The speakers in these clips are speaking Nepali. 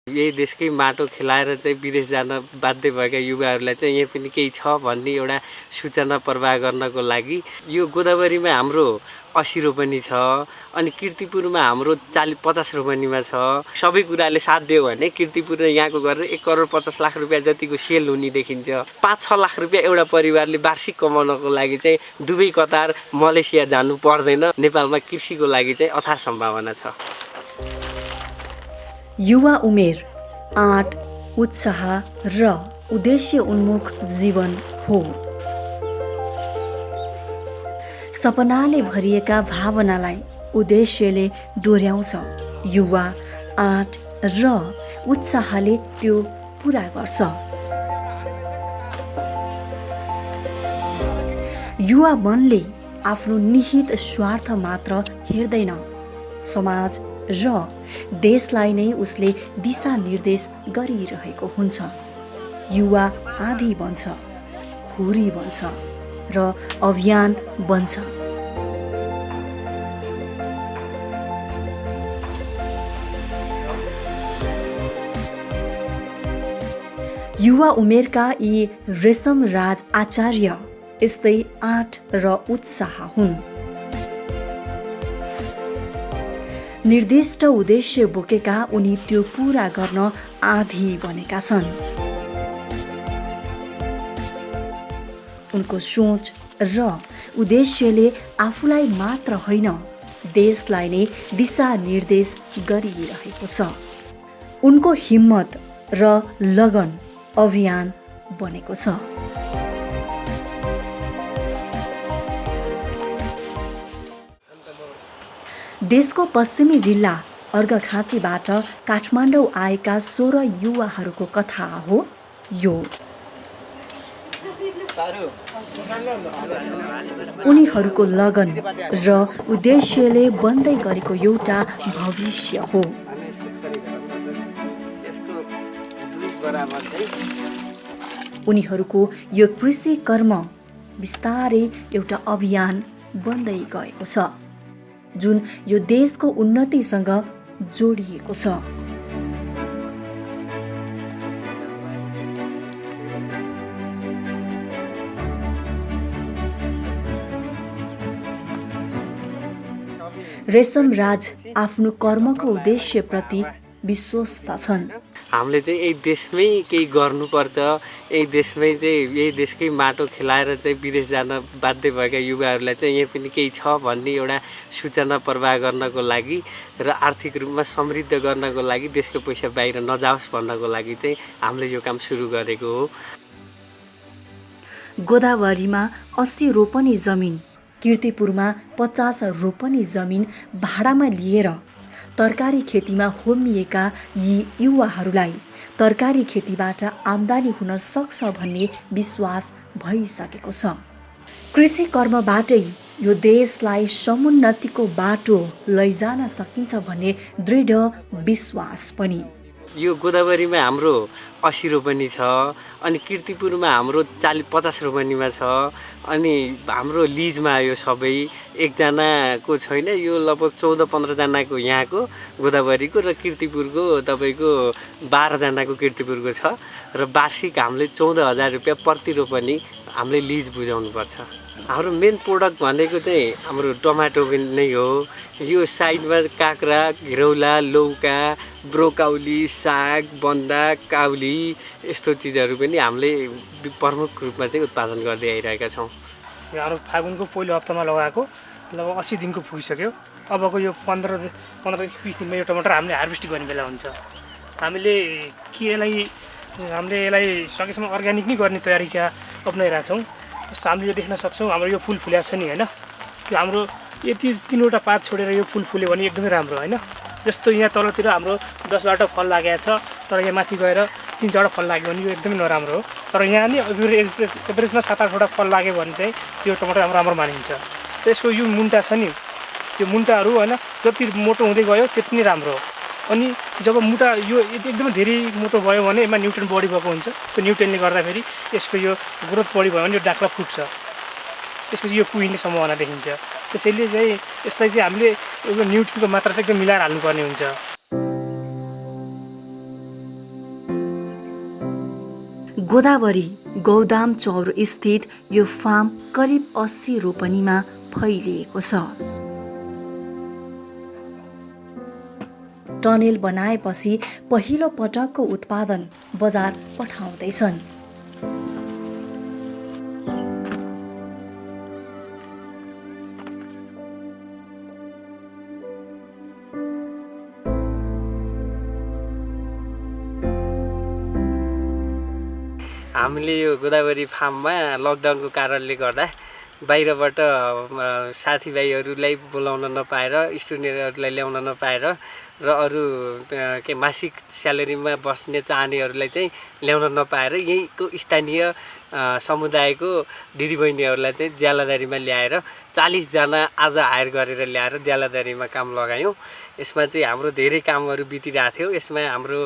यही देशकै माटो खेलाएर चाहिँ विदेश जान बाध्य भएका युवाहरूलाई चाहिँ यहाँ पनि केही छ भन्ने एउटा सूचना प्रवाह गर्नको लागि यो गोदावरीमा हाम्रो 80 रोपनी छ अनि कीर्तिपुरमा हाम्रो 40-50 रोपनीमा छ। सबै कुराले साथ दियो भने कीर्तिपुर र यहाँको गरेर 1 करोड 50 लाख रुपैयाँ जतिको सेल हुने देखिन्छ। 5-6 लाख रुपैयाँ एउटा परिवारले वार्षिक कमाउनको लागि चाहिँ दुवै कतार मलेसिया जानु पर्दैन। नेपालमा कृषिको लागि चाहिँ अथाह सम्भावना छ। युवा उमेर, आँट, उत्साह र उद्देश्य उन्मुख जीवन हो। सपनाले भरिएका भावनालाई उद्देश्यले डोर्याउँछ। युवा आँट र उत्साहले त्यो पुरा गर्छ। युवा मनले आफ्नो निहित स्वार्थ मात्र हेर्दैन, समाज र देशलाई नै उसले दिशा निर्देश गरिरहेको हुन्छ। युवा आँधी बन्छ, खुरी बन्छ र अभियान बन्छ। युवा उमेरका यी रेशम राज आचार्य यस्तै आँट र उत्साह हुन्। निर्दिष्ट उद्देश्य बोकेका उनी त्यो पूरा गर्न आँधी बनेका छन्। उनको सोच र उद्देश्यले आफूलाई मात्र होइन, देशलाई नै दिशा निर्देश गरिरहेको छ। उनको हिम्मत र लगन अभियान बनेको छ। देशको पश्चिमी जिल्ला अर्घखाँचीबाट काठमाडौँ आएका 16 युवाहरूको कथा हो यो। उनीहरूको लगन र उद्देश्यले बन्दै गरेको एउटा भविष्य हो। उनीहरूको यो कृषि कर्म बिस्तारै एउटा अभियान बन्दै गएको छ, जुन यो देशको उन्नतिसँग जोडिएको छ। रेशम राज आफ्नो कर्मको उद्देश्यप्रति विश्वस्त छन्। हामीले चाहिँ यही देशमै केही गर्नुपर्छ, यही देशमै चाहिँ यही देशकै माटो खेलाएर चाहिँ विदेश जान बाध्य भएका युवाहरूलाई चाहिँ यहाँ पनि केही छ भन्ने एउटा सूचना प्रवाह गर्नको लागि र आर्थिक रूपमा समृद्ध गर्नको लागि, देशको पैसा बाहिर नजाओस् भन्नको लागि चाहिँ हामीले यो काम सुरु गरेको हो। गोदावरीमा 80 रोपनी जमिन, कीर्तिपुरमा 50 रोपनी जमिन भाडामा लिएर तरकारी खेतीमा होमिएका यी युवाहरूलाई तरकारी खेतीबाट आम्दानी हुन सक्छ भन्ने विश्वास भइसकेको छ। कृषि कर्मबाटै यो देशलाई समुन्नतिको बाटो लैजान सकिन्छ भन्ने दृढ विश्वास पनि। यो गोदावरीमा हाम्रो 80 रोपनी छ अनि कीर्तिपुरमा हाम्रो 40-50 रोपनीमा छ अनि हाम्रो लिजमा यो सबै एकजनाको छैन। यो लगभग 14-15 जनाको यहाँको गोदावरीको र कीर्तिपुरको तपाईको 12 जनाको कीर्तिपुरको छ र वार्षिक हामीले 14,000 रुपैयाँ प्रति रोपनी हामीले लिज बुझाउनु पर्छ। हाम्रो मेन प्रोडक्ट भनेको चाहिँ हाम्रो टमाटो नै हो। यो साइडमा काँक्रा, घिरौला, लौका, ब्रोकाउली, साग, बन्दा, काउली यस्तो चिजहरू पनि हामीले प्रमुख रूपमा चाहिँ उत्पादन गर्दै आइरहेका छौँ। यो हाम्रो फागुनको पहिलो हप्तामा लगाएको लगभग 80 दिनको पुगिसक्यो। अबको यो 15-20 दिनमा यो टमाटर हामीले हार्भेस्ट गर्ने बेला हुन्छ। हामीले यसलाई सकेसम्म अर्ग्यानिक नै गर्ने तयारीका अप्नाइरहेछौँ। जस्तो हामीले यो देख्न सक्छौँ, हाम्रो यो फुल फुलेको छ नि होइन, त्यो हाम्रो यति 3वटा पात छोडेर यो फुल फुल्यो भने एकदमै राम्रो होइन। जस्तो यहाँ तलतिर हाम्रो 10वटा फल लागेको छ, तर यहाँ माथि गएर 3-4वटा फल लाग्यो भने यो एकदमै नराम्रो हो। तर यहाँ नि एभरेजमा 7-8वटा फल लाग्यो भने चाहिँ यो टमाटर राम्रो मानिन्छ। त्यसको यो मुन्टा छ नि, त्यो मुन्टाहरू होइन जति मोटो हुँदै गयो त्यति नै राम्रो हो। अनि जब मुन्टा यो एकदमै धेरै मोटो भयो भने यसमा न्युट्रिएन्ट बढी भएको हुन्छ। त्यो न्युट्रिएन्टले गर्दाखेरि यसको यो ग्रोथ बढी भयो भने यो डाक्ला फुट्छ, त्यसपछि यो कुहिने सम्भावना देखिन्छ। त्यसैले चाहिँ यसलाई चाहिँ हामीले न्युट्रिएन्टको मात्रा चाहिँ एकदम मिलाएर हाल्नुपर्ने हुन्छ। गोदावरी गौदाम चौर स्थित यो फार्म करिब 80 रोपनीमा फैलिएको छ। टनेल बनाएपछि पहिलो पटकको उत्पादन बजार पठाउँदैछन्। हामीले यो गोदावरी फार्ममा लकडाउनको कारणले गर्दा बाहिरबाट साथीभाइहरूलाई बोलाउन नपाएर, स्टुडेन्टहरूलाई ल्याउन नपाएर र अरू के मासिक स्यालेरीमा बस्ने चाहनेहरूलाई चाहिँ ल्याउन नपाएर यहीँको स्थानीय समुदायको दिदीबहिनीहरूलाई चाहिँ ज्यालादारीमा ल्याएर 40 जना आज हायर गरेर ल्याएर ज्यालादारीमा काम लगायौँ। यसमा चाहिँ हाम्रो धेरै कामहरू बितिरहेको थियो। यसमा हाम्रो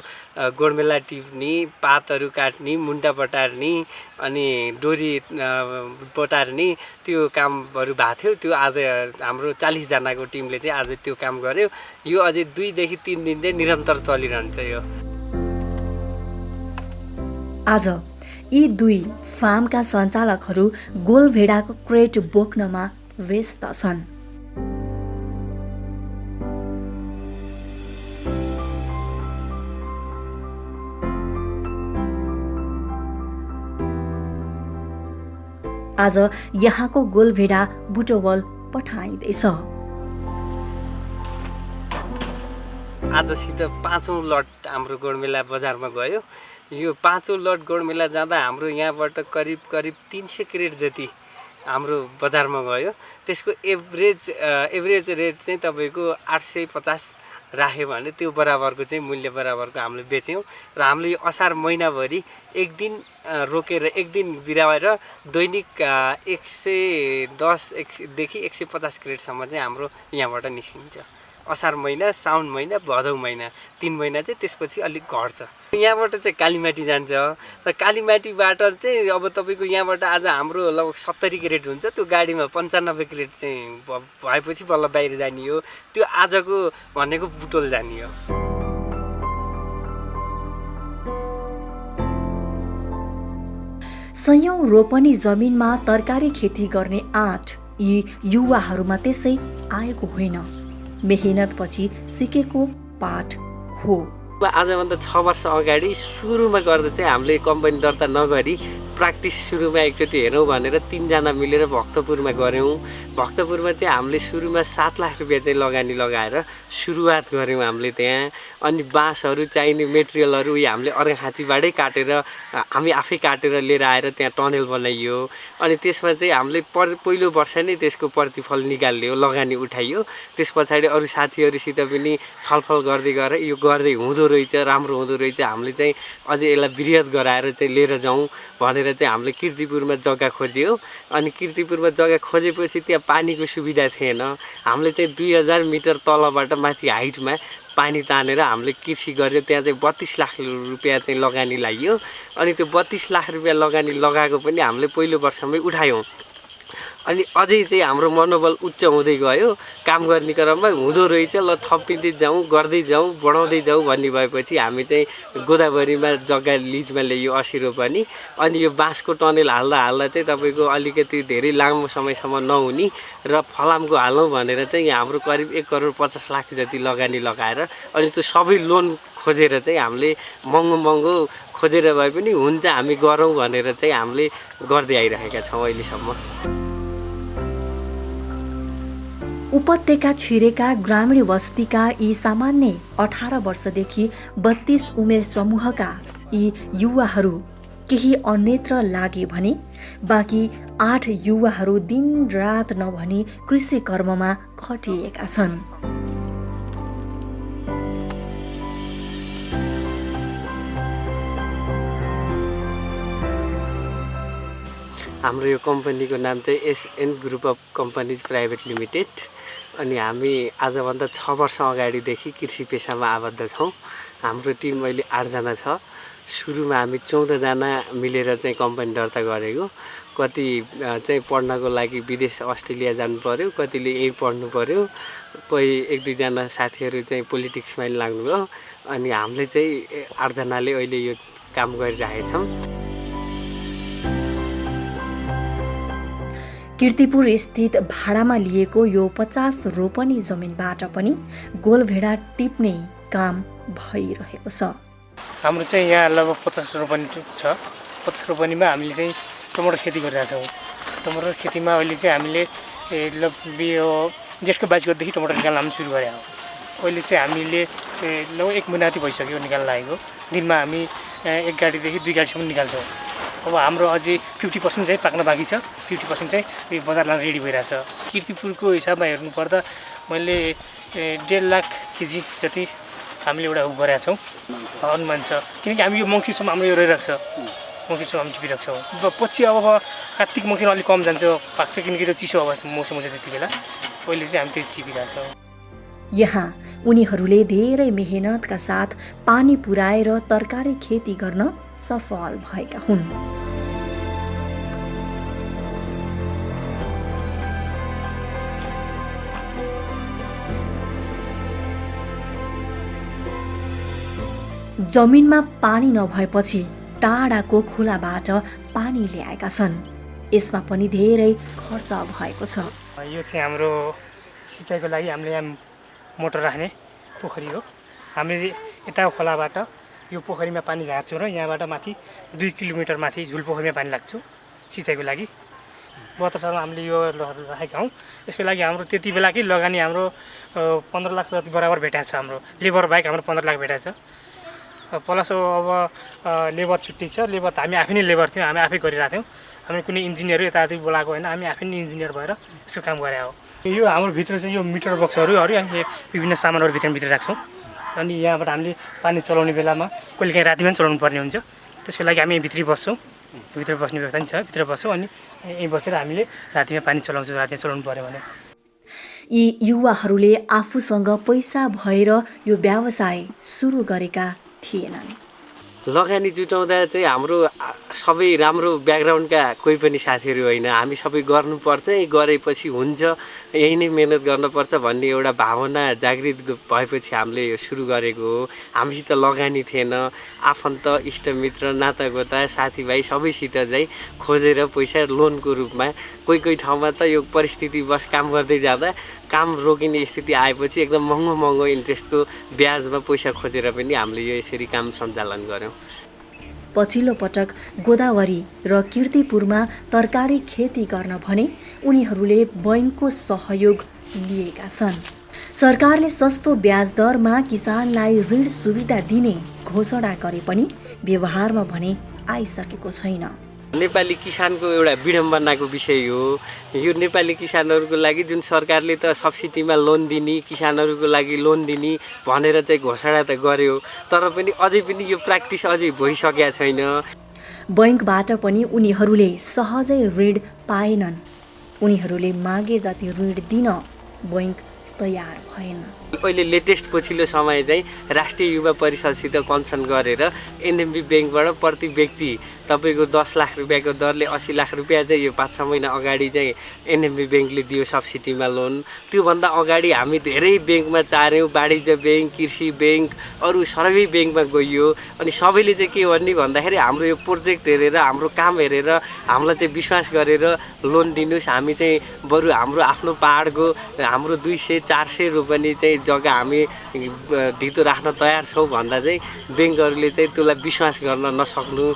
गोडमेला टिप्ने, पातहरू काट्ने, मुन्टा बटार्ने अनि डोरी बटार्ने त्यो कामहरू भएको थियो। त्यो आज हाम्रो 40 जनाको टिमले चाहिँ आज त्यो काम गर्यो। यो अझै 2 देखि 3 दिन चाहिँ निरन्तर चलिरहन्छ। यो आज यी 2 फार्मका सञ्चालकहरू गोलभेडाको क्रेट बोक्नमा व्यस्त छन्। आज यहाँको गोलभेडा बुटवल पठाइँदैछ। आजसित 5औं लट हाम्रो गोडमेला बजारमा गयो। यो 5औं लट गोडमेला जाँदा हाम्रो यहाँबाट करिब 300 क्रेट जति हाम्रो बजारमा गयो। त्यसको एभरेज रेट चाहिँ तपाईको 850 राख्यो भने त्यो बराबरको चाहिँ मूल्य बराबरको हामीले बेच्यौँ। र हामीले यो असार महिनाभरि एक दिन रोकेर एक दिन बिराएर दैनिक 110 देखि 150 क्रेटसम्म चाहिँ हाम्रो यहाँबाट निस्किन्छ। असार महिना, साउन महिना, भदौ महिना 3 महिना चाहिँ त्यसपछि अलिक घट्छ। यहाँबाट चाहिँ कालीमाटी जान्छ। र कालीमाटीबाट चाहिँ अब तपाईँको यहाँबाट आज हाम्रो लगभग 70 क्रेट हुन्छ। त्यो गाडीमा 95 क्रेट चाहिँ भएपछि बल्ल बाहिर जाने हो। त्यो आजको भनेको बुटोल जाने हो। सयौं रोपनी जमिनमा तरकारी खेती गर्ने आँट यी युवाहरूमा त्यसै आएको होइन, मेहनतपछि सिकेको पाठ हो। आजभन्दा 6 वर्ष अगाडि सुरुमा गर्दा चाहिँ हामीले कम्पनी दर्ता नगरी प्र्याक्टिस सुरुमा एकचोटि हेरौँ भनेर 3 जना मिलेर भक्तपुरमा गऱ्यौँ। भक्तपुरमा चाहिँ हामीले सुरुमा 7 लाख रुपियाँ चाहिँ लगानी लगाएर सुरुवात गऱ्यौँ हामीले त्यहाँ। अनि बाँसहरू चाहिने मेटेरियलहरू हामीले अर्घाखाँचीबाटै काटेर हामी आफै काटेर लिएर आएर त्यहाँ टनेल बनाइयो। अनि त्यसमा चाहिँ हामीले पहिलो वर्ष नै त्यसको प्रतिफल निकाल्यो, लगानी उठाइयो। त्यस पछाडि अरू साथीहरूसित पनि छलफल गर्दै गएर यो गर्दै हुँदो रहेछ, राम्रो हुँदो रहेछ, हामीले चाहिँ अझै यसलाई वृहत गराएर चाहिँ लिएर जाउँ भनेर चाहिँ हामीले कीर्तिपुरमा जग्गा खोज्यौँ। अनि कीर्तिपुरमा जग्गा खोजेपछि त्यहाँ पानीको सुविधा थिएन। हामीले चाहिँ 2000 मिटर तलबाट माथि हाइटमा पानी तानेर हामीले कृषि गर्यो। त्यहाँ चाहिँ 32 लाख रुपियाँ चाहिँ लगानी लाग्यो। अनि त्यो 32 लाख रुपियाँ लगानी लगाएको पनि हामीले पहिलो वर्षमै उठायौँ। अनि अझै चाहिँ हाम्रो मनोबल उच्च हुँदै गयो। काम गर्ने क्रममा हुँदो रहेछ, ल थपिँदै जाउँ, गर्दै जाउँ, बढाउँदै जाउँ भन्ने भएपछि हामी चाहिँ गोदावरीमा जग्गा लिजमा ल्यायो 80 रोपनी। अनि यो बाँसको टनेल हाल्दा हाल्दा चाहिँ तपाईँको अलिकति धेरै लामो समयसम्म नहुने र फलामको हालौँ भनेर चाहिँ हाम्रो करिब 1 करोड 50 लाख जति लगानी लगाएर अनि त्यो सबै लोन खोजेर चाहिँ हामीले महँगो खोजेर भए पनि हुन्छ हामी गरौँ भनेर चाहिँ हामीले गर्दै आइरहेका छौँ अहिलेसम्म। उपत्यका छिरेका ग्रामीण बस्तीका यी सामान्य 18 वर्षदेखि 32 उमेर समूहका यी युवाहरू केही अन्यत्र लागे भने बाँकी 8 युवाहरू दिन रात नभनी कृषि कर्ममा खटिएका छन्। हाम्रो यो कम्पनीको नाम चाहिँ एसएन ग्रुप अफ कम्पनीज प्राइभेट लिमिटेड। अनि हामी आजभन्दा 6 वर्ष अगाडिदेखि कृषि पेसामा आबद्ध छौँ। हाम्रो टिम अहिले 8 जना छ। सुरुमा हामी 14 जना मिलेर चाहिँ कम्पनी दर्ता गरेको। कति चाहिँ पढ्नको लागि विदेश अस्ट्रेलिया जानु पर्यो, कतिले यही पढ्नु पर्यो, कोही 1-2 जना साथीहरू चाहिँ पोलिटिक्समा लाग्नुभयो। अनि हामीले चाहिँ 8 जनाले अहिले यो काम गरिरहेछौँ। कीर्तिपुर स्थित भाडामा लिएको यो 50 रोपनी जमिनबाट पनि गोलभेडा टिप्ने काम भइरहेको छ। हाम्रो चाहिँ यहाँ लगभग 50 रोपनी छ। 50 रोपनीमा हामीले चाहिँ टमाटर खेती गरिरहेछौँ। टमाटर खेतीमा अहिले चाहिँ हामीले जेठको 22 गतेदेखि टमाटर निकाल्न हामी सुरु गरे हो। अहिले चाहिँ हामीले लगभग 1 महिना जति भइसक्यो निकाल्न लागेको। दिनमा हामी 1 गाडीदेखि 2 गाडीसम्म निकाल्छौँ। अब हाम्रो अझै 50% चाहिँ पाक्न बाँकी छ। 50% चाहिँ बजार लान रेडी भइरहेछ। कीर्तिपुरको हिसाबमा हेर्नुपर्दा मैले 1.5 लाख केजी जति हामीले एउटा गरेका छौँ अनुमान छ। किनकि हामी यो मङ्सिरसम्म हाम्रो यो रहिरहेको छ। मङ्सिरसम्म हामी टिपिरहेको छौँ। पछि अब कार्तिक मङ्सिरमा अलिक कम जान्छ पाक्छ, किनकि त्यो चिसो अब मौसम हुन्छ त्यति बेला। अहिले चाहिँ हामी त्यति टिपिरहेको छौँ। यहाँ उनीहरूले धेरै मेहनतका साथ पानी पुर्याएर तरकारी खेती गर्न सफल भएका हुन्। जमिनमा पानी नभएपछि टाढाको खोलाबाट पानी ल्याएका छन्। यसमा पनि धेरै खर्च भएको छ। यो चाहिँ हाम्रो सिँचाइको लागि हामीले यहाँ मोटर राख्ने पोखरी हो। हामीले यता खोलाबाट यो पोखरीमा पानी झार्छौँ र यहाँबाट माथि 2 किलोमिटर माथि झुल पोखरीमा पानी लाग्छौँ सिँचाइको लागि। 72 सालमा हामीले यो राखेका हौँ। यसको लागि हाम्रो त्यति बेलाकै लगानी हाम्रो 15 लाख जति बराबर भेटाएको छ। हाम्रो लेबर बाहेक हाम्रो 15 लाख भेटाएको छ। प्लस अब लेबर छुट्टी छ। लेबर त हामी आफै नै लेबर थियौँ, हामी आफै गरिरहेको थियौँ। हामी कुनै इन्जिनियर यताउति बोलाएको होइन, हामी आफै नै इन्जिनियर भएर यसको काम गरे हो। यो हाम्रो भित्र चाहिँ यो मिटर बक्सहरू हामी विभिन्न सामानहरू भित्र राख्छौँ। अनि यहाँबाट हामीले पानी चलाउने बेलामा कहिलेकाहीँ रातिमा पनि चलाउनु पर्ने हुन्छ। त्यसको लागि हामी भित्री बस्छौँ। भित्र बस्ने व्यवस्था पनि छ। भित्र बस्छौँ अनि यहीँ बसेर हामीले रातिमा पानी चलाउँछौँ। रातिमा चलाउनु पऱ्यो भने यी युवाहरूले आफूसँग पैसा भएर यो व्यवसाय सुरु गरेका थिएनन्। लगानी जुटाउँदा चाहिँ हाम्रो सबै राम्रो ब्याकग्राउन्डका कोही पनि साथीहरू होइन। हामी सबै गर्नुपर्छ, गरेपछि हुन्छ, यही नै मेहनत गर्नुपर्छ भन्ने एउटा भावना जागृत भएपछि हामीले यो सुरु गरेको हो। हामीसित लगानी थिएन। आफन्त इष्टमित्र नातागोता साथीभाइ सबैसित चाहिँ खोजेर पैसा लोनको रूपमा कोही ठाउँमा त यो परिस्थिति बस काम गर्दै जाँदा काम रोकिने स्थिति आएपछि एकदम महँगो इन्ट्रेस्टको ब्याजमा पैसा खोजेर पनि हामीले यो यसरी काम सञ्चालन गऱ्यौँ। पछिल्लो पटक गोदावरी र कीर्तिपुरमा तरकारी खेती गर्न भने उनीहरूले बैंकको सहयोग लिएका छन्। सरकारले सस्तो ब्याज दरमा किसानलाई ऋण सुविधा दिने घोषणा गरे पनि व्यवहारमा भने आइसकेको छैन। नेपाली किसानको एउटा विडम्बनाको विषय हो। यो नेपाली किसानहरूको लागि जुन सरकारले त सब्सिडीमा लोन दिने, किसानहरूको लागि लोन दिने भनेर चाहिँ घोषणा त गर्यो, तर पनि अझै पनि यो प्र्याक्टिस अझै भइसकेका छैन। बैंकबाट पनि उनीहरूले सहजै ऋण पाएनन्। उनीहरूले मागे जति ऋण दिन बैंक तयार भएन। अहिले लेटेस्ट पछिल्लो समय चाहिँ राष्ट्रिय युवा परिषदसित कन्सर्न गरेर एनएमबी बैंकबाट प्रति व्यक्ति तपाईँको 10 लाख रुपियाँको दरले 80 लाख रुपियाँ चाहिँ यो 5-6 महिना अगाडि चाहिँ एनएमबी बैंकले दियो सब्सिडीमा लोन। त्योभन्दा अगाडि हामी धेरै बैंकमा चार्यौँ। वाणिज्य बैंक, कृषि बैंक, अरू सबै बैंकमा गइयो। अनि सबैले चाहिँ के भन्ने भन्दाखेरि हाम्रो यो प्रोजेक्ट हेरेर, हाम्रो काम हेरेर हामीलाई चाहिँ विश्वास गरेर लोन दिनुहोस्। हामी चाहिँ बरु हाम्रो आफ्नो पाहाडको हाम्रो 200-400 रोपनी चाहिँ जग्गा हामी धितो राख्न तयार छौँ भन्दा चाहिँ ब्याङ्कहरूले चाहिँ त्यसलाई विश्वास गर्न नसक्नु,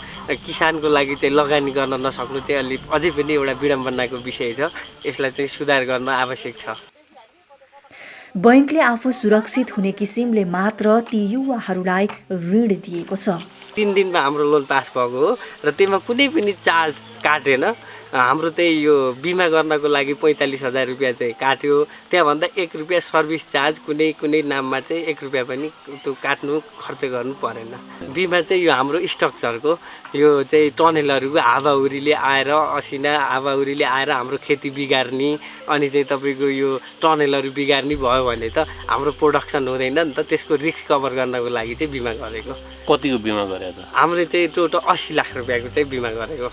किसानको लागि चाहिँ लगानी गर्न नसक्नु चाहिँ अलि अझै पनि एउटा विडम्बनाको विषय छ। यसलाई चाहिँ सुधार गर्न आवश्यक छ। बैंकले आफू सुरक्षित हुने किसिमले मात्र ती युवाहरूलाई ऋण दिएको छ। 3 दिनमा हाम्रो लोन पास भएको हो र त्यसमा कुनै पनि चार्ज काटेन। हाम्रो चाहिँ यो बिमा गर्नको लागि 45,000 रुपियाँ चाहिँ काट्यो। त्यहाँभन्दा 1 रुपियाँ सर्भिस चार्ज कुनै नाममा चाहिँ 1 रुपियाँ पनि त्यो काट्नु खर्च गर्नु परेन। बिमा चाहिँ यो हाम्रो स्ट्रक्चरको यो चाहिँ टनेलहरूको हावाहुरीले आएर असिना हावाहुरीले आएर हाम्रो खेती बिगार्ने अनि चाहिँ तपाईँको यो टनेलहरू बिगार्ने भयो भने त हाम्रो प्रोडक्सन हुँदैन नि त। त्यसको रिस्क कभर गर्नको लागि चाहिँ बिमा गरेको। कतिको बिमा गरेको छ? हामीले चाहिँ टोटल 80 लाख रुपियाँको चाहिँ बिमा गरेको।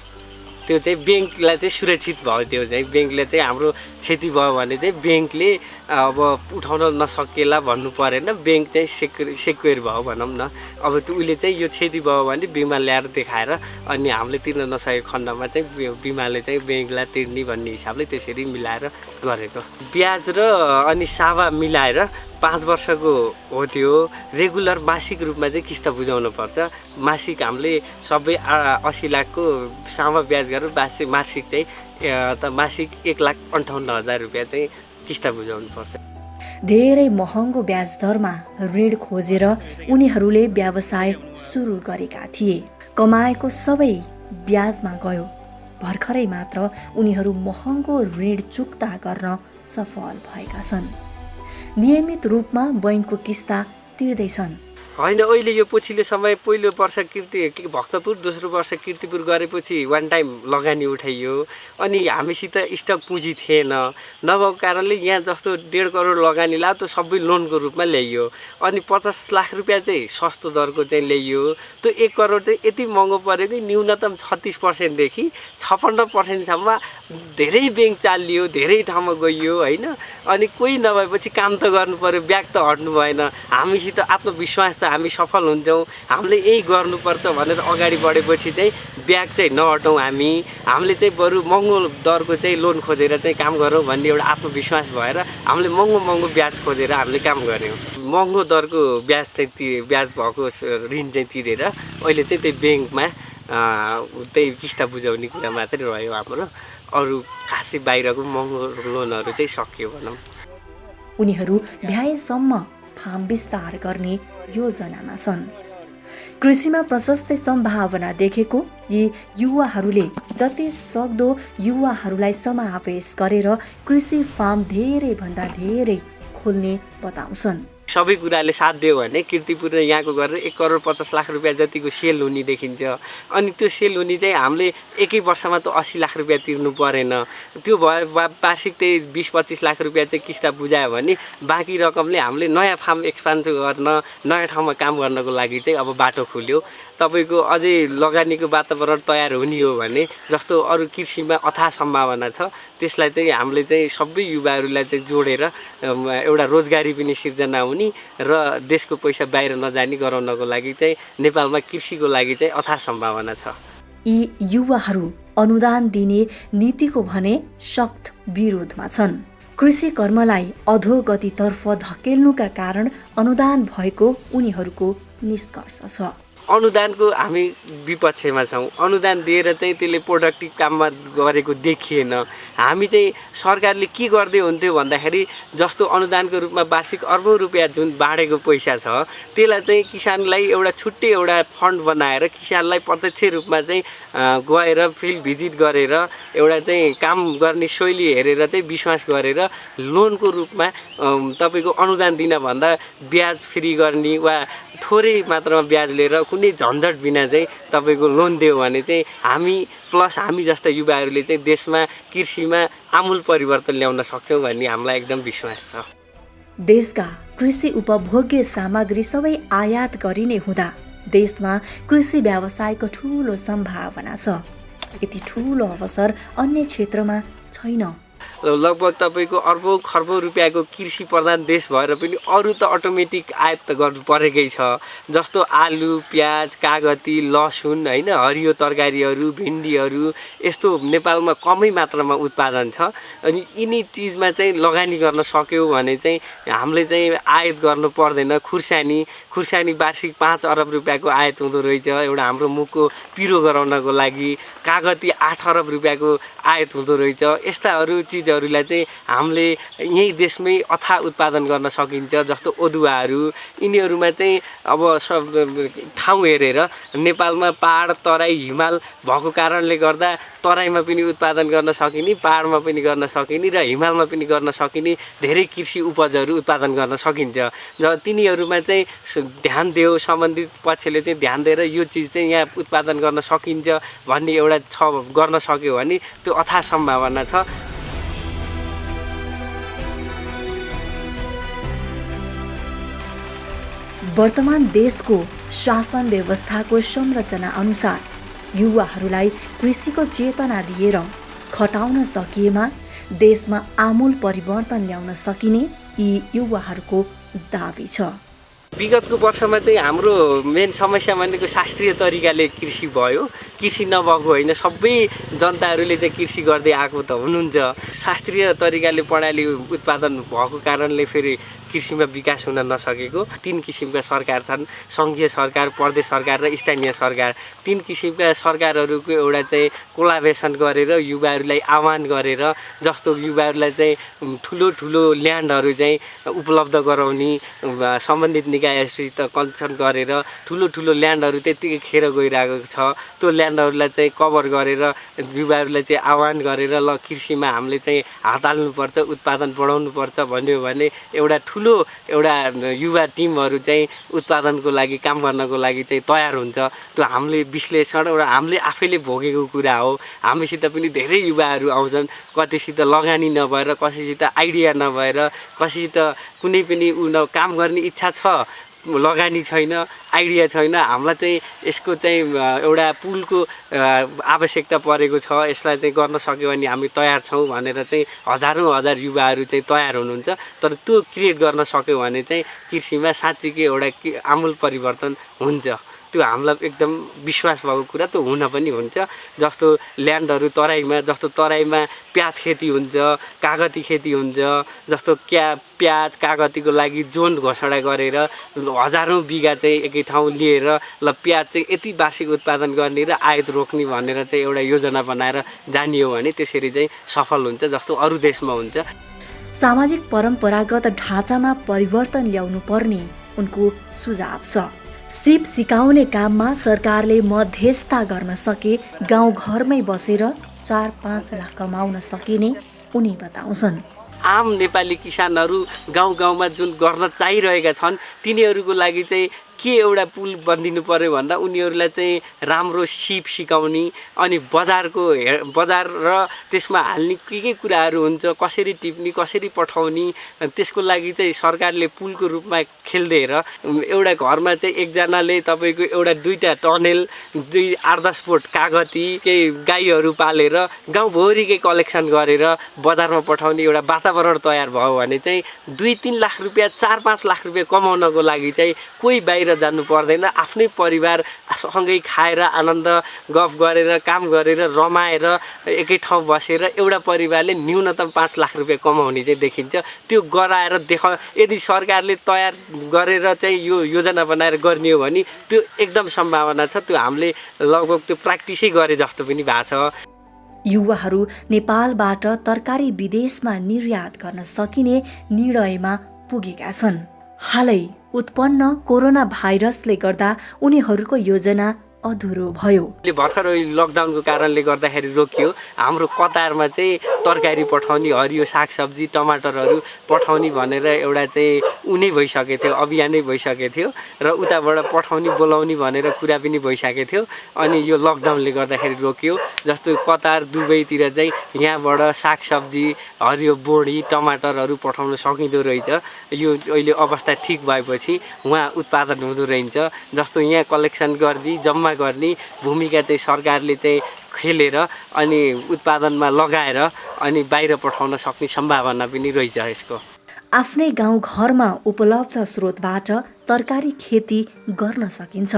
त्यो चाहिँ ब्याङ्कलाई चाहिँ सुरक्षित भयो। त्यो चाहिँ ब्याङ्कले चाहिँ हाम्रो क्षति भयो भने चाहिँ ब्याङ्कले अब उठाउन नसकेला भन्नु परेन, ब्याङ्क चाहिँ सेक्योर भयो भनौँ न। अब त्यो उसले चाहिँ यो क्षति भयो भने बिमा ल्याएर देखाएर अनि हामीले तिर्न नसकेको खण्डमा चाहिँ बिमाले चाहिँ ब्याङ्कलाई तिर्ने भन्ने हिसाबले त्यसरी मिलाएर गरेको। ब्याज र अनि सावा मिलाएर 5 वर्षको हो त्यो। रेगुलर मासिक रूपमा चाहिँ किस्त बुझाउनु पर्छ। मासिक हामीले सबै 80 लाखको सावा ब्याज गरेर मासिक चाहिँ मासिक 1,58,000 रुपियाँ चाहिँ किस्त बुझाउनु पर्छ। धेरै महँगो ब्याज दरमा ऋण खोजेर उनीहरूले व्यवसाय सुरु गरेका थिए। कमाएको सबै ब्याजमा गयो। भर्खरै मात्र उनीहरू महँगो ऋण चुक्ता गर्न सफल भएका छन्। नियमित रूपमा बैंकको किस्ता तिर्दैछन्। होइन, अहिले यो पछिल्लो समय पहिलो वर्ष भक्तपुर, दोस्रो वर्ष कीर्तिपुर गरेपछि वान टाइम लगानी उठाइयो। अनि हामीसित स्टक पुँजी थिएन, नभएको कारणले यहाँ जस्तो 1.5 करोड लगानी ला त सबै लोनको रूपमा ल्याइयो। अनि 50 लाख रुपियाँ चाहिँ सस्तो दरको चाहिँ ल्याइयो। त्यो 1 करोड चाहिँ यति महँगो पऱ्यो कि न्यूनतम 36%देखि 56%सम्म धेरै ब्याङ्क चालियो, धेरै ठाउँमा गइयो होइन। अनि कोही नभएपछि काम त गर्नु पऱ्यो, ब्याग त हट्नु भएन। हामीसित आत्मविश्वास छ हामी सफल हुन्छौँ, हामीले यही गर्नुपर्छ भनेर अगाडि बढेपछि चाहिँ ब्याग चाहिँ नहटौँ। हामीले चाहिँ बरु महँगो दरको चाहिँ लोन खोजेर चाहिँ काम गरौँ भन्ने एउटा आत्मविश्वास भएर हामीले महँगो ब्याज खोजेर हामीले काम गऱ्यौँ। महँगो दरको ब्याज चाहिँ ब्याज भएको ऋण चाहिँ तिरेर अहिले चाहिँ त्यही ब्याङ्कमा त्यही किस्ता बुझाउने कुरा मात्रै रह्यो हाम्रो। अरू खासै बाहिरको महँगो लोनहरू चाहिँ सकियो भनौँ। उनीहरू भ्याएसम्म फार्म विस्तार गर्ने योजनामा छन्। कृषिमा प्रशस्त सम्भावना देखेको यी युवाहरूले जति सक्दो युवाहरूलाई समावेश गरेर कृषि फार्म धेरैभन्दा धेरै खोल्ने बताउँछन्। सबै कुराले साथ दियो भने कीर्तिपुर र यहाँको गरेर 1 करोड 50 लाख रुपियाँ जतिको सेल हुने देखिन्छ। अनि त्यो सेल हुने चाहिँ हामीले एकै वर्षमा त 80 लाख रुपियाँ तिर्नु परेन। त्यो भयो वार्षिक त्यही 20-25 लाख रुपियाँ चाहिँ किस्ता बुझायो भने बाँकी रकमले हामीले नयाँ फार्म एक्सपान्ड गर्न, नयाँ ठाउँमा काम गर्नको लागि चाहिँ अब बाटो खुल्यो। तपाईँको अझै लगानीको वातावरण तयार हुने हो भने जस्तो अरू कृषिमा अथाह सम्भावना छ, त्यसलाई चाहिँ हामीले चाहिँ सबै युवाहरूलाई चाहिँ जोडेर एउटा रोजगारी पनि सिर्जना हुने र देशको पैसा बाहिर नजाने गराउनको लागि चाहिँ नेपालमा कृषिको लागि चाहिँ अथाह सम्भावना छ। यी युवाहरू अनुदान दिने नीतिको भने सख्त विरोधमा छन्। कृषि कर्मलाई अधोगतितर्फ धकेल्नुका कारण अनुदान भएको उनीहरूको निष्कर्ष छ। अनुदानको हामी विपक्षमा छौँ। अनुदान दिएर चाहिँ त्यसले प्रोडक्टिभ काममा गरेको देखिएन। हामी चाहिँ सरकारले के गर्दै हुन्थ्यो भन्दाखेरि जस्तो अनुदानको रूपमा वार्षिक अर्बौं रुपियाँ जुन बाँडेको पैसा छ त्यसलाई चाहिँ किसानलाई एउटा छुट्टै एउटा फन्ड बनाएर किसानलाई प्रत्यक्ष रूपमा चाहिँ गएर फिल्ड भिजिट गरेर एउटा चाहिँ काम गर्ने शैली हेरेर चाहिँ विश्वास गरेर लोनको रूपमा तपाईँको अनुदान दिन भन्दा ब्याज फ्री गर्ने वा थोरै मात्रामा ब्याज लिएर कुनै झन्झट बिना चाहिँ तपाईँको लोन दियो भने चाहिँ हामी प्लस हामी जस्ता युवाहरूले चाहिँ देशमा कृषिमा आमूल परिवर्तन ल्याउन सक्छौँ भन्ने हामीलाई एकदम विश्वास छ। देशका कृषि उपभोग्य सामग्री सबै आयात गरिने हुँदा देशमा कृषि व्यवसायको ठूलो सम्भावना छ। यति ठूलो अवसर अन्य क्षेत्रमा छैन। लगभग तपाईँको अर्बौं खर्बौं रुपियाँको कृषि प्रधान देश भएर पनि अरू त अटोमेटिक आयात त गर्नु परेकै छ। जस्तो आलु, प्याज, कागती, लसुन होइन, हरियो तरकारीहरू, भिन्डीहरू यस्तो नेपालमा कमै मात्रामा उत्पादन छ। अनि यिनी चिजमा चाहिँ लगानी गर्न सक्यौँ भने चाहिँ हामीले चाहिँ आयात गर्नु पर्दैन। खुर्सानी वार्षिक 5 अरब रुपियाँको आयात हुँदो रहेछ एउटा हाम्रो मुखको पिरो गराउनको लागि। कागती 8 अरब रुपियाँको आयात हुँदो रहेछ। यस्ताहरू चिजहरूलाई चाहिँ हामीले यही देशमै अथाह उत्पादन गर्न सकिन्छ। जस्तो अदुवाहरू, यिनीहरूमा चाहिँ अब ठाउँ हेरेर नेपालमा पहाड, तराई, हिमाल भएको कारणले गर्दा तराईमा पनि उत्पादन गर्न सकिने, पहाडमा पनि गर्न सकिने र हिमालमा पनि गर्न सकिने धेरै कृषि उपजहरू उत्पादन गर्न सकिन्छ। जब तिनीहरूमा चाहिँ ध्यान दियो, सम्बन्धित पक्षले चाहिँ ध्यान दिएर यो चिज चाहिँ यहाँ उत्पादन गर्न सकिन्छ भन्ने एउटा छ, गर्न सक्यो भने त्यो अथाह सम्भावना छ। वर्तमान देशको शासन व्यवस्थाको संरचना अनुसार युवाहरूलाई कृषिको चेतना दिएर खटाउन सकिएमा देशमा आमूल परिवर्तन ल्याउन सकिने यी युवाहरूको दाबी छ। विगतको वर्षमा चाहिँ हाम्रो मेन समस्या भनेको शास्त्रीय तरिकाले कृषि भयो। कृषि नभएको होइन, सबै जनताहरूले चाहिँ कृषि गर्दै आएको त हुनुहुन्छ। शास्त्रीय तरिकाले प्रणाली उत्पादन भएको कारणले फेरि कृषिमा विकास हुन नसकेको। 3 किसिमका सरकार छन्, सङ्घीय सरकार, प्रदेश सरकार र स्थानीय सरकार। 3 किसिमका सरकारहरूको एउटा चाहिँ कोलाबोरेसन गरेर युवाहरूलाई आह्वान गरेर, जस्तो युवाहरूलाई चाहिँ ठुलो ठुलो ल्यान्डहरू चाहिँ उपलब्ध गराउने, सम्बन्धित निकायसित कन्सल्ट गरेर ठुलो ठुलो ल्यान्डहरू त्यत्तिकै खेर गइरहेको छ। त्यो ल्यान्डहरूलाई चाहिँ कभर गरेर युवाहरूलाई चाहिँ आह्वान गरेर ल कृषिमा हामीले चाहिँ हात हाल्नुपर्छ, उत्पादन बढाउनुपर्छ भन्यो भने एउटा युवा टिमहरू चाहिँ उत्पादनको लागि, काम गर्नको लागि चाहिँ तयार हुन्छ। त्यो हामीले विश्लेषण र हामीले आफैले भोगेको कुरा हो। हामीसित पनि धेरै युवाहरू आउँछन्, कतिसित लगानी नभएर, कसैसित आइडिया नभएर, कसैसित कुनै पनि काम गर्ने इच्छा छ, लगानी छैन, आइडिया छैन। हामीलाई चाहिँ यसको चाहिँ एउटा पुलको आवश्यकता परेको छ, यसलाई चाहिँ गर्न सक्यो भने हामी तयार छौँ भनेर चाहिँ हजारौँ हजार युवाहरू चाहिँ तयार हुनुहुन्छ। तर त्यो क्रिएट गर्न सक्यो भने चाहिँ कृषिमा साँच्चीकै एउटा आमूल परिवर्तन हुन्छ। त्यो हामीलाई एकदम विश्वास भएको कुरा, त्यो हुन पनि हुन्छ। जस्तो ल्यान्डहरू तराईमा प्याज खेती हुन्छ, कागती खेती हुन्छ। जस्तो प्याज कागतीको लागि जोन घोषणा गरेर हजारौँ बिघा चाहिँ एकै ठाउँ लिएर ल प्याज चाहिँ यति वार्षिक उत्पादन गर्ने र आयात रोक्ने भनेर चाहिँ एउटा योजना बनाएर जानियो भने त्यसरी चाहिँ सफल हुन्छ, जस्तो अरू देशमा हुन्छ। सामाजिक परम्परागत ढाँचामा परिवर्तन ल्याउनु पर्ने उनको सुझाव छ। सिप सिकाउने काममा सरकारले मध्यस्थता गर्न सके गाउँघरमै बसेर 4-5 लाख कमाउन सकिने उनी बताउँछन्। आम नेपाली किसानहरू गाउँमा जुन गर्न चाहिरहेका छन् तिनीहरूको लागि चाहिँ के एउटा पुल बनिदिनु पर्यो भन्दा उनीहरूलाई चाहिँ राम्रो सिप सिकाउने, अनि बजार र त्यसमा हाल्ने के कुराहरू हुन्छ, कसरी टिप्ने, कसरी पठाउने, त्यसको लागि चाहिँ सरकारले पुलको रूपमा खेल्देर एउटा घरमा चाहिँ एकजनाले तपाईँको एउटा 2टा टनेल, 8-10 बोट कागती, केही गाईहरू पालेर गाउँभरिकै कलेक्सन गरेर बजारमा पठाउने एउटा वातावरण तयार भयो भने चाहिँ 2-3 लाख रुपियाँ, 4-5 लाख रुपियाँ कमाउनको लागि चाहिँ कोही बाहिर जानु पर्दैन। आफ्नै परिवार सँगै खाएर आनन्द गफ गरेर, काम गरेर, रमाएर एकै ठाउँ बसेर एउटा परिवारले न्यूनतम 5 लाख रुपियाँ कमाउने चाहिँ देखिन्छ। त्यो गराएर यदि सरकारले तयार गरेर चाहिँ यो योजना बनाएर गर्ने हो भने त्यो एकदम सम्भावना छ। त्यो हामीले लगभग त्यो प्र्याक्टिसै गरे जस्तो पनि भएको छ। युवाहरू नेपालबाट तरकारी विदेशमा निर्यात गर्न सकिने निर्णयमा पुगेका छन्। हालै उत्पन्न कोरोना भाइरसले गर्दा उनीहरूको योजना अधुरो भयो। भर्खर लकडाउनको कारणले गर्दाखेरि रोकियो। हाम्रो कतारमा चाहिँ तरकारी पठाउने, हरियो सागसब्जी, टमाटरहरू पठाउने भनेर एउटा चाहिँ उनी भइसकेको थियो, अभियानै भइसकेको थियो र उताबाट पठाउने बोलाउने भनेर कुरा पनि भइसकेको थियो। अनि यो लकडाउनले गर्दाखेरि रोकियो। जस्तो कतार, दुबईतिर चाहिँ यहाँबाट सागसब्जी, हरियो बोडी, टमाटरहरू पठाउन सकिँदो रहेछ। यो अहिले अवस्था ठिक भएपछि उहाँ उत्पादन हुँदो रहेछ। जस्तो यहाँ कलेक्सन गर्दै जम्मा गर्ने भूमिका चाहिँ सरकारले चाहिँ खेलेर अनि उत्पादनमा लगाएर अनि बाहिर पठाउन सक्ने सम्भावना पनि रहेछ यसको। आफ्नै गाउँघरमा उपलब्ध स्रोतबाट तरकारी खेती गर्न सकिन्छ।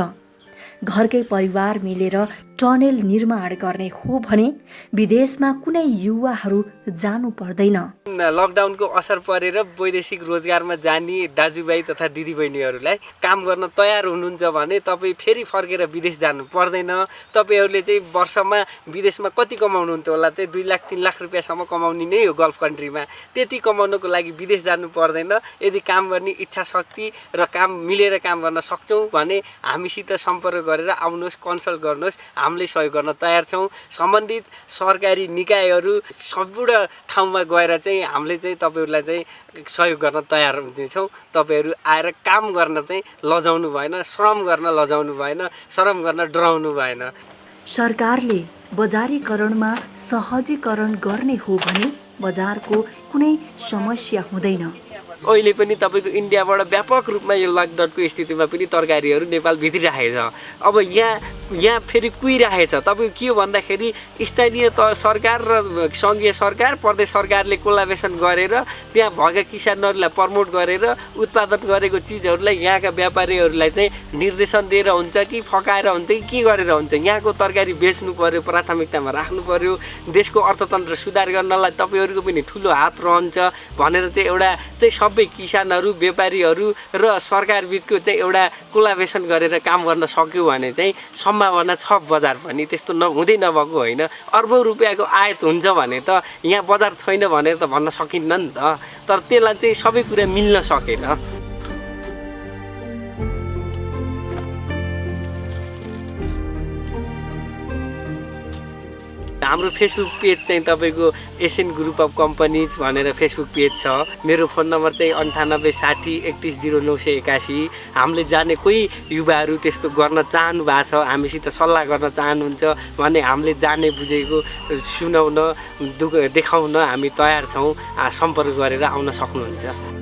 घरकै परिवार मिलेर टनेल निर्माण गर्ने हो भने विदेशमा कुनै युवाहरू जानु पर्दैन। लकडाउनको असर परेर वैदेशिक रोजगारमा जाने दाजुभाइ तथा दिदीबहिनीहरूलाई काम गर्न तयार हुनुहुन्छ भने तपाईँ फेरि फर्केर विदेश जानु पर्दैन। तपाईँहरूले चाहिँ वर्षमा विदेशमा कति कमाउनुहुन्छ होला, चाहिँ 2 लाख 3 लाख रुपियाँसम्म कमाउने नै हो गल्फ कन्ट्रीमा। त्यति कमाउनको लागि विदेश जानु पर्दैन। यदि काम गर्ने इच्छा शक्ति र काम मिलेर काम गर्न सक्छौँ भने हामीसित सम्पर्क गरेर आउनुहोस्, कन्सल्ट गर्नुहोस्, हामीले सहयोग गर्न तयार छौँ। सम्बन्धित सरकारी निकायहरू सबैवटा ठाउँमा गएर चाहिँ हामीले चाहिँ तपाईँहरूलाई चाहिँ सहयोग गर्न तयार हुन्छौँ। तपाईँहरू आएर काम गर्न चाहिँ लजाउनु भएन, श्रम गर्न लजाउनु भएन, श्रम गर्न डराउनु भएन। सरकारले बजारीकरणमा सहजीकरण गर्ने हो भने बजारको कुनै समस्या हुँदैन। अहिले पनि तपाईँको इन्डियाबाट व्यापक रूपमा यो लकडाउनको स्थितिमा पनि तरकारीहरू नेपाल भित्रिराखेको छ। अब यहाँ फेरि कुहिराखेको छ। तपाईँको के हो भन्दाखेरि स्थानीय सरकार र सङ्घीय सरकार प्रदेश सरकारले कोलाबोरेसन गरेर त्यहाँ भएका किसानहरूलाई प्रमोट गरेर उत्पादन गरेको चिजहरूलाई यहाँका व्यापारीहरूलाई चाहिँ निर्देशन दिएर हुन्छ कि फकाएर हुन्छ कि के गरेर हुन्छ। यहाँको तरकारी बेच्नु पर्यो, प्राथमिकतामा राख्नु पर्यो, देशको अर्थतन्त्र सुधार गर्नलाई तपाईँहरूको पनि ठुलो हात रहन्छ भनेर चाहिँ एउटा चाहिँ सबै किसानहरू व्यापारीहरू र सरकार बिचको चाहिँ एउटा कोलाबोरेसन गरेर काम गर्न सक्यो भने चाहिँ सम्भावना छ बजार पनि। त्यस्तो हुँदै नभएको होइन। अर्बौँ रुपियाँको आयात हुन्छ भने त यहाँ बजार छैन भनेर त भन्न सकिन्न नि त। तर त्यसलाई चाहिँ सबै कुरा मिल्न सकेन। हाम्रो फेसबुक पेज चाहिँ तपाईँको एसियन ग्रुप अफ कम्पनीज भनेर फेसबुक पेज छ। मेरो फोन नम्बर चाहिँ 9860 हामीले जाने कोही युवाहरू त्यस्तो गर्न चाहनु भएको छ, हामीसित सल्लाह गर्न चाहनुहुन्छ भने हामीले जाने बुझेको सुनाउन देखाउन हामी तयार छौँ। सम्पर्क गरेर आउन सक्नुहुन्छ।